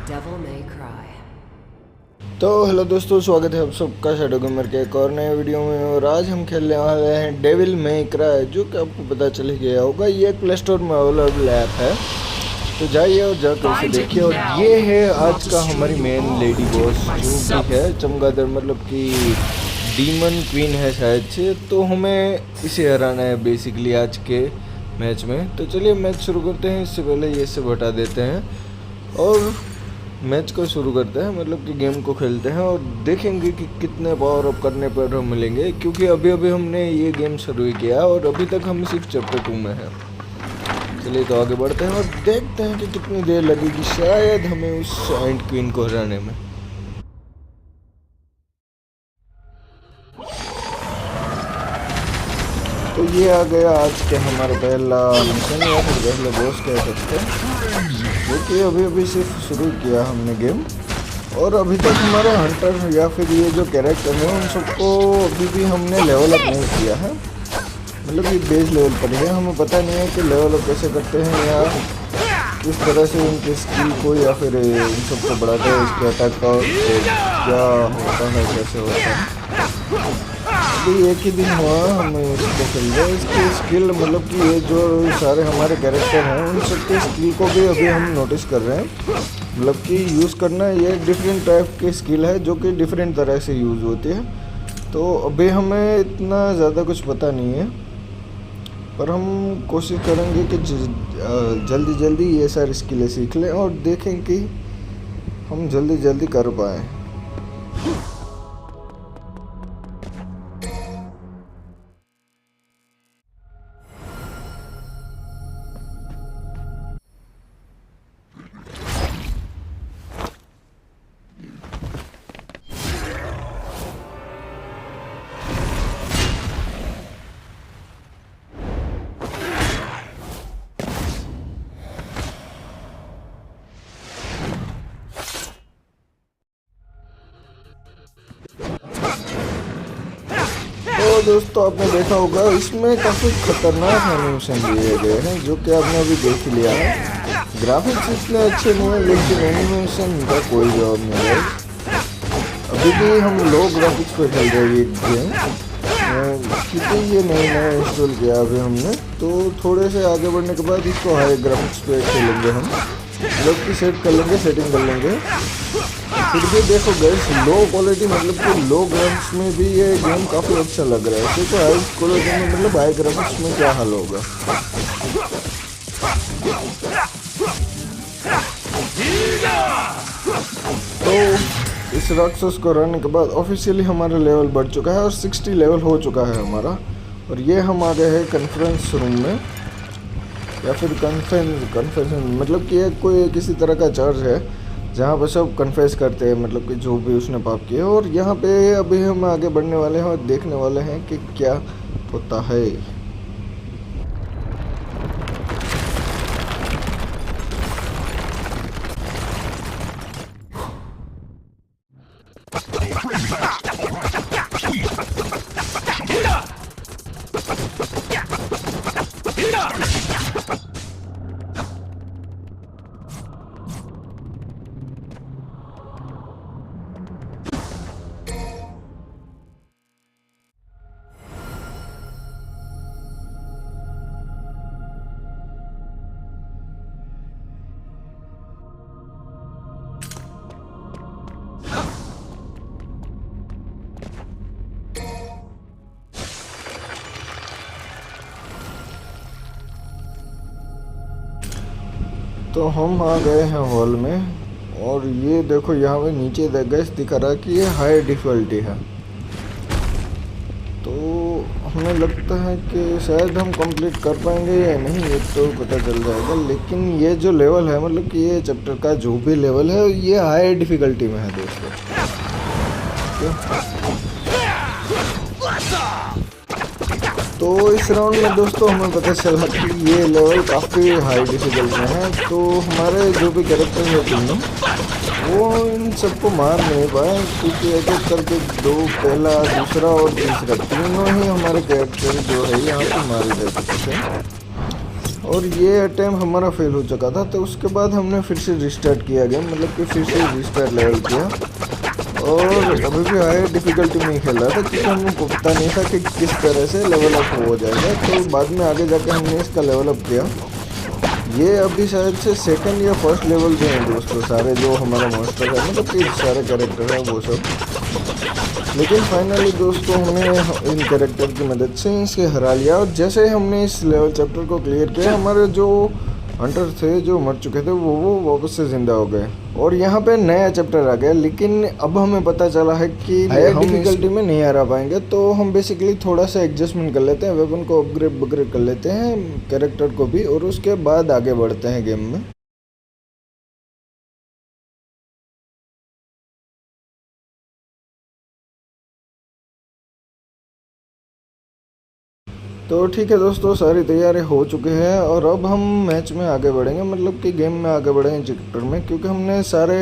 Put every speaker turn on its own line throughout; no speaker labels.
Devil May Cry.
तो hello दोस्तों, स्वागत है आप सबका शैडो गेमर के एक और नए वीडियो में। और आज हम खेलने वाले हैं डेविल मे क्राई, जो कि आपको पता चल ही गया होगा। ये एक प्ले स्टोर में अवेलेबल ऐप है, तो जाइए और जाकर उसे देखिए। और ये है आज का हमारी मेन लेडी बॉस, जो भी है चमगादड़, मतलब कि डीमन क्वीन है शायद से। तो हमें इसे हराना है बेसिकली आज के मैच में। तो चलिए मैच शुरू करते हैं। इससे पहले ये सब हटा देते हैं और मैच को शुरू करते हैं, मतलब कि गेम को खेलते हैं और देखेंगे कि कितने पावर अप करने पर हम मिलेंगे। क्योंकि अभी अभी हमने ये गेम शुरू ही किया और अभी तक हम सिर्फ चैप्टर 2 में हैं। चलिए तो आगे बढ़ते हैं और देखते हैं कि कितनी देर लगेगी शायद हमें उस एंड क्वीन को हराने में। तो ये आ गया आज के हमारा पहला मिशन या फिर पहले बॉस कह सकते हैं, जो कि अभी अभी सिर्फ शुरू किया हमने गेम। और अभी तक हमारे हंटर या फिर ये जो कैरेक्टर है उन सबको अभी भी हमने लेवल अप नहीं किया है, मतलब ये बेस लेवल पर है। हमें पता नहीं है कि लेवल अप कैसे करते हैं या किस तरह से उनके स्किल को या फिर इन सबको बढ़ाते हैं, इसके अटैक का क्या होता है, कैसे होता है। अभी एक ही दिन हुआ हमें इसको खेल रहे। इसकी स्किल, मतलब कि ये जो सारे हमारे कैरेक्टर हैं उन सबके स्किल को भी अभी हम नोटिस कर रहे हैं। मतलब कि यूज़ करना, ये डिफरेंट टाइप की स्किल है जो कि डिफरेंट तरह से यूज़ होती है। तो अभी हमें इतना ज़्यादा कुछ पता नहीं है, पर हम कोशिश करेंगे कि जल्दी जल्दी ये सारी स्किलें सीख लें और देखें कि हम जल्दी जल्दी कर पाएँ। तो दोस्तों आपने देखा होगा इसमें काफ़ी खतरनाक एनिमेशन दिए गए हैं, जो कि आपने अभी देख लिया है। ग्राफिक्स इतने अच्छे नहीं है, लेकिन एनिमेशन का कोई जवाब नहीं है। अभी भी हम लो ग्राफिक्स पे खेल रहे हैं ये गेम, क्योंकि ये नया इंस्टॉल किया अभी हमने। तो थोड़े से आगे बढ़ने के बाद इसको हाई ग्राफिक्स पे खेलेंगे हम, मतलब कि सेट कर लेंगे, सेटिंग कर लेंगे। फिर भी देखो गैस, लो क्वालिटी, मतलब कि लो ग्राफिक्स में भी ये गेम काफ़ी अच्छा लग रहा है। देखो हाई क्वालिटी में, मतलब हाई ग्राफिक्स में क्या हाल होगा। तो इस राक्षस को हराने के बाद ऑफिशियली हमारा लेवल बढ़ चुका है और 60 लेवल हो चुका है हमारा। और ये हम आ गए हैं कॉन्फ्रेंस रूम में, या फिर कन्फेशन, मतलब कि ये कोई किसी तरह का चर्च है जहाँ पर सब कन्फेस करते हैं, मतलब कि जो भी उसने पाप किया। और यहाँ पे अभी हम आगे बढ़ने वाले हैं और देखने वाले हैं कि क्या होता है। तो हम आ गए हैं हॉल में और ये देखो यहाँ पे नीचे गैस दिखा रहा है कि ये हाई डिफ़िकल्टी है। तो हमें लगता है कि शायद हम कंप्लीट कर पाएंगे या नहीं, ये तो पता चल जाएगा। लेकिन ये जो लेवल है, मतलब कि ये चैप्टर का जो भी लेवल है, ये हाई डिफ़िकल्टी में है दोस्तों। तो इस राउंड में दोस्तों हमें पता चला कि ये लेवल काफ़ी हाई डिफिकल्ट में है। तो हमारे जो भी कैरेक्टर है टीम में, वो इन सबको मार नहीं पाए, क्योंकि एक एक करके दो, पहला, दूसरा और तीसरा, तीनों ही हमारे कैरेक्टर जो है यहाँ पे मारे जा चुके थे। और ये अटैम्प्ट हमारा फेल हो चुका था। तो उसके बाद हमने फिर से रिस्टार्ट किया गेम, मतलब कि फिर से रिस्टार्ट लेवल किया और अभी भी हाई डिफ़िकल्टी में ही खेल रहा था क्योंकि हमको पता नहीं था कि किस तरह से लेवल अप हो जाएगा। तो बाद में आगे जाके हमने इसका लेवल अप किया। ये अभी शायद से सेकंड या फर्स्ट लेवल पे हैं दोस्तों सारे जो हमारा मॉन्स्टर है, मतलब कि सारे कैरेक्टर हैं वो सब। लेकिन फाइनली दोस्तों हमने इन कैरेक्टर की मदद से इसे हरा लिया और जैसे हमने इस लेवल चैप्टर को क्लियर किया, हमारे जो हंटर थे जो मर चुके थे वो वापस से जिंदा हो गए और यहाँ पे नया चैप्टर आ गया। लेकिन अब हमें पता चला है कि हम डिफिकल्टी में नहीं हरा पाएंगे, तो हम बेसिकली थोड़ा सा एडजस्टमेंट कर लेते हैं, वेपन को अपग्रेड कर लेते हैं, कैरेक्टर को भी, और उसके बाद आगे बढ़ते हैं गेम में। तो ठीक है दोस्तों, सारी तैयारी हो चुकी है और अब हम मैच में आगे बढ़ेंगे, मतलब कि गेम में आगे बढ़ेंगे चैप्टर में, क्योंकि हमने सारे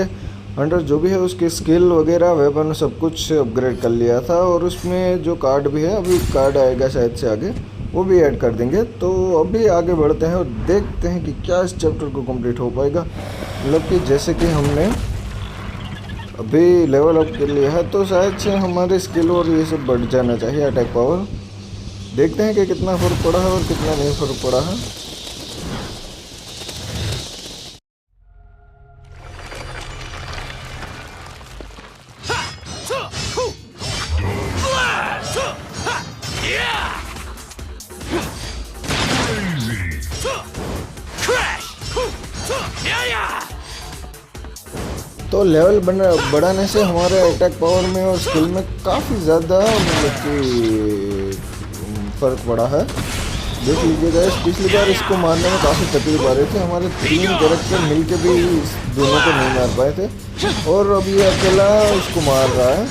हंटर जो भी है उसकी स्किल वगैरह वेपन सब कुछ अपग्रेड कर लिया था। और उसमें जो कार्ड भी है, अभी कार्ड आएगा शायद से आगे, वो भी ऐड कर देंगे। तो अभी आगे बढ़ते हैं और देखते हैं कि क्या इस चैप्टर को कंप्लीट हो पाएगा। मतलब कि जैसे कि हमने अभी लेवल अप कर लिया है तो शायद से हमारे स्किल और ये सब बढ़ जाना चाहिए, अटैक पावर। देखते हैं कि कितना फ़र्क पड़ा है और कितना नहीं फ़र्क पड़ा है। तो लेवल बढ़ाने से हमारे अटैक पावर में और स्किल में काफ़ी ज़्यादा मतलब कि फ़र्क पड़ा है। देख लीजिएगा, पिछली बार इसको मारने में काफ़ी तकलीफ आ रही थी, हमारे 3 कैरेक्टर मिलके भी इस दोनों को नहीं मार पाए थे और अब ये अकेला इसको मार रहा है।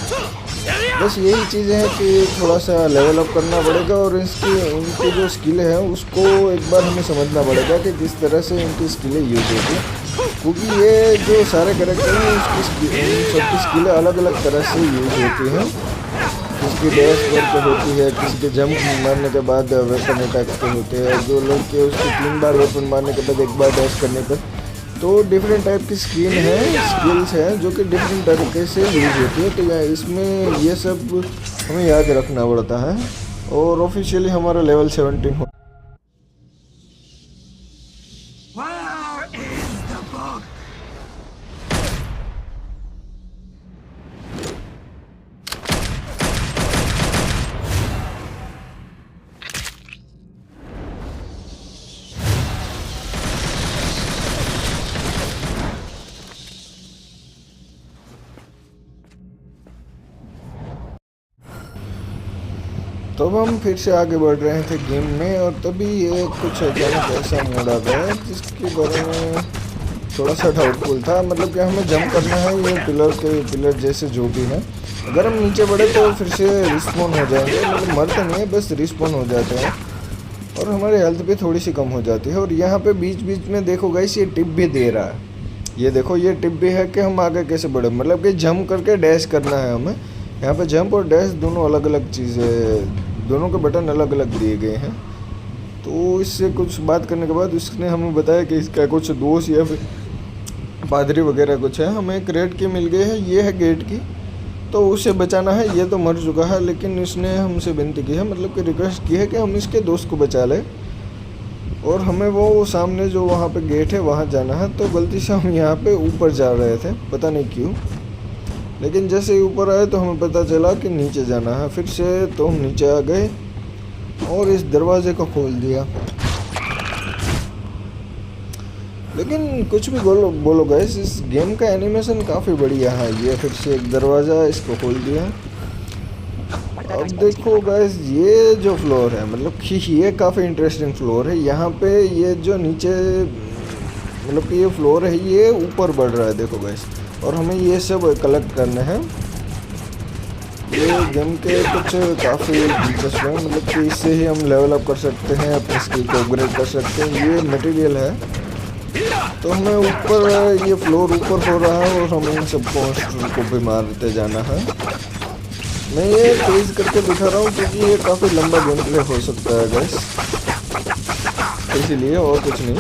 बस यही चीज़ें हैं कि थोड़ा सा लेवल अप करना पड़ेगा और इनकी जो स्किलें हैं उसको एक बार हमें समझना पड़ेगा कि किस तरह से इनकी स्किलें यूज होती हैं, क्योंकि ये जो सारे कैरेक्टर हैं सबकी स्किलें अलग अलग तरह से यूज होती हैं। किसकी डैश करके होती है, किसी के जंप मारने के बाद वेपन अटैक पे होते हैं, जो लोग के उसके 3 बार वेपन मारने के बाद 1 बार डैश करने पर। तो डिफरेंट टाइप की स्किल्स हैं जो कि डिफरेंट तरीके से यूज होती है। तो इसमें ये सब हमें याद रखना पड़ता है और ऑफिशियली हमारा लेवल 17 हो। तो अब हम फिर से आगे बढ़ रहे थे गेम में और तभी ये कुछ अचानक ऐसा मोड़ आ गया जिसके बारे में थोड़ा सा डाउटफुल था। मतलब कि हमें जंप करना है ये पिलर जैसे जो भी है, अगर हम नीचे बढ़े तो फिर से रिस्पॉन हो जाएंगे, मतलब मरते नहीं है, बस रिस्पॉन हो जाते हैं और हमारी हेल्थ भी थोड़ी सी कम हो जाती है। और यहाँ पे बीच बीच में देखो गाइस, ये टिप भी दे रहा है, ये देखो ये टिप भी है कि हम आगे कैसे बढ़े, मतलब कि जंप करके डैश करना है हमें। यहाँ पे जंप और डैश दोनों अलग अलग चीज़ें, दोनों के बटन अलग अलग दिए गए हैं। तो इससे कुछ बात करने के बाद उसने हमें बताया कि इसका कुछ दोस्त या फिर पादरी वगैरह कुछ है, हमें एक रेड की मिल गई है, ये है गेट की, तो उसे बचाना है। ये तो मर चुका है लेकिन इसने हमसे विनती की है, मतलब कि रिक्वेस्ट की है कि हम इसके दोस्त को बचा लें और हमें वो सामने जो वहाँ पे गेट है वहाँ जाना है। तो गलती से हम यहाँ पे ऊपर जा रहे थे, पता नहीं क्यों, लेकिन जैसे ही ऊपर आए तो हमें पता चला कि नीचे जाना है फिर से। तो हम नीचे आ गए और इस दरवाजे को खोल दिया। लेकिन कुछ भी बोलो गाइस, इस गेम का एनिमेशन काफ़ी बढ़िया है। ये फिर से एक दरवाज़ा, इसको खोल दिया। अब देखो गाइस, ये जो फ्लोर है, मतलब कि ये काफ़ी इंटरेस्टिंग फ्लोर है। यहाँ पे ये जो नीचे मतलब कि ये फ्लोर है ये ऊपर बढ़ रहा है, देखो गाइस, और हमें ये सब कलेक्ट करने हैं। ये गेम के कुछ काफ़ी दिलचस्प है, मतलब कि इससे ही हम लेवल अप कर सकते हैं, अपने स्किल को अपग्रेड कर सकते हैं। ये मटेरियल है, तो हमें ऊपर ये फ्लोर ऊपर हो रहा है और हमें इन सब मॉन्स्टर को भी मारते जाना है। मैं ये तेज़ करके दिखा रहा हूँ क्योंकि ये काफ़ी लंबा गेम प्ले हो सकता है गाइस। इसीलिए, और कुछ नहीं।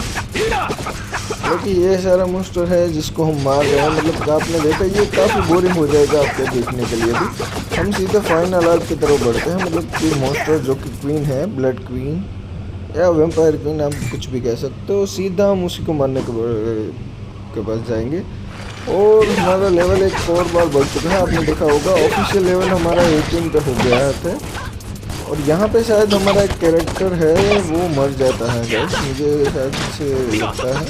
क्योंकि ये सारा मोस्टर है जिसको हम मार रहे हैं, मतलब आपने देखा ये काफ़ी बोरिंग हो जाएगा आपके देखने के लिए भी। हम सीधे फाइनल आर्क की तरफ बढ़ते हैं, मतलब कि मोस्टर जो कि क्वीन है, ब्लड क्वीन या वेम्पायर क्वीन, आप कुछ भी कह सकते हो, सीधा हम उसी को मारने के पास जाएंगे। और हमारा लेवल एक और बार बढ़ चुका है, आपने देखा होगा ऑफिशियल लेवल हमारा 18 पे हो गया है। और यहाँ पे शायद हमारा एक कैरेक्टर है वो मर जाता है गाइस, मुझे शायद से लगता है।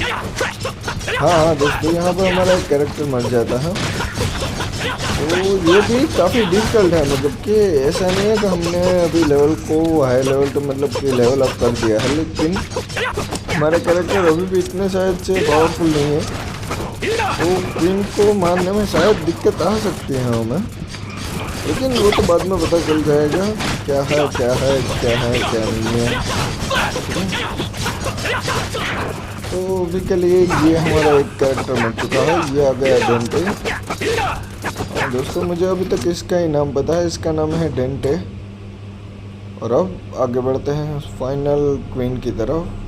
हाँ दोस्तों, यहाँ पर हमारा एक कैरेक्टर मर जाता है। तो ये भी काफ़ी डिफिकल्ट है, मतलब कि ऐसा नहीं है कि हमने अभी लेवल को हाई लेवल तो मतलब कि लेवल अप कर दिया है, लेकिन हमारे कैरेक्टर अभी भी इतने शायद से पावरफुल नहीं है। तो क्वीन को मारने में शायद दिक्कत आ सकती है हमें, लेकिन वो तो बाद में पता चल जाएगा क्या है क्या है क्या है क्या नहीं है। तो अभी के लिए ये हमारा एक कैरेक्टर मर चुका है, ये आ गया डेंटे। दोस्तों मुझे अभी तक इसका ही नाम पता है, इसका नाम है डेंटे। और अब आगे बढ़ते हैं फाइनल क्वीन की तरफ।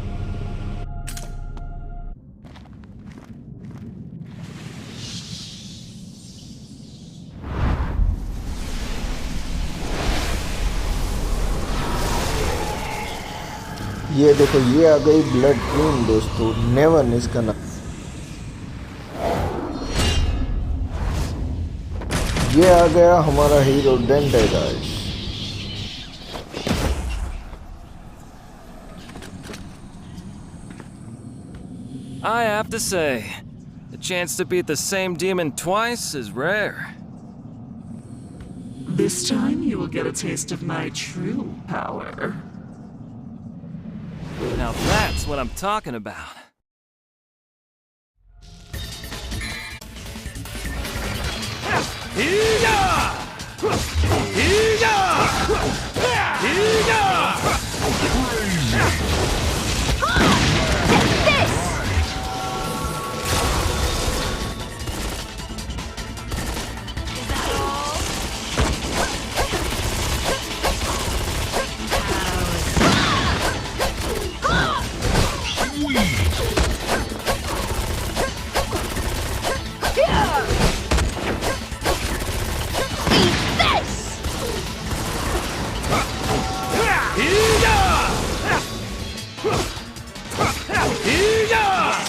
ये देखो ये आ गई ब्लड क्वीन दोस्तों, नेवन इसका नाम। ये आ गया हमारा hero Dante guys.
I have to say, the chance to beat the same demon twice is rare.
This time you will get a taste of my true power.
Now that's what I'm talking about.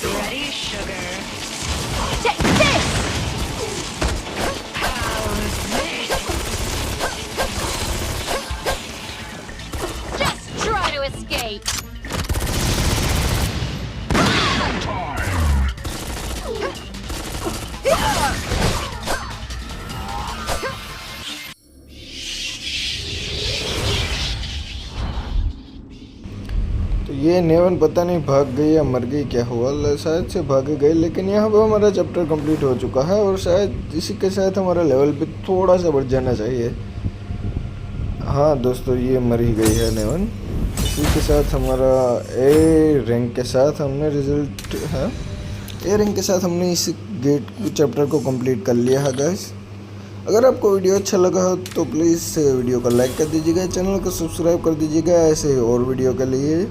Ready, sugar? Take this! Just try to escape!
तो ये नेवन पता नहीं भाग गई या मर गई, क्या हुआ, शायद से भाग गई। लेकिन यहाँ पर हमारा चैप्टर कंप्लीट हो चुका है और शायद इसी के साथ हमारा लेवल भी थोड़ा सा बढ़ जाना चाहिए। हाँ दोस्तों, ये मर ही गई है नेवन। इसी के साथ हमारा ए रैंक के साथ हमने रिजल्ट है, ए रैंक के साथ हमने इस गेट चैप्टर को कंप्लीट कर लिया है गाइस। अगर आपको वीडियो अच्छा लगा हो तो प्लीज़ वीडियो को लाइक कर दीजिएगा, चैनल को सब्सक्राइब कर दीजिएगा ऐसे और वीडियो के लिए।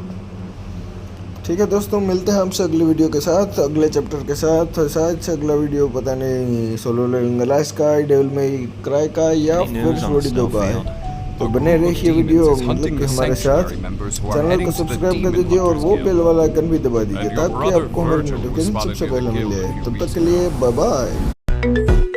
ठीक है दोस्तों, मिलते हैं हमसे अगली वीडियो के साथ, अगले चैप्टर के साथ। शायद से अगला वीडियो पता नहीं सोलो लेवलिंग एलाइस का, डेविल में क्राई का या फिर फ्लोडिडो का है। तो बने रहिए वीडियो मतलब कि हमारे साथ। चैनल को सब्सक्राइब कर दीजिए और वो बेल वाला आइकन भी दबा दीजिए ताकि आपको हमारी नोटिफिकेशन सबसे पहले मिले। तब तक के लिए बाय बाय।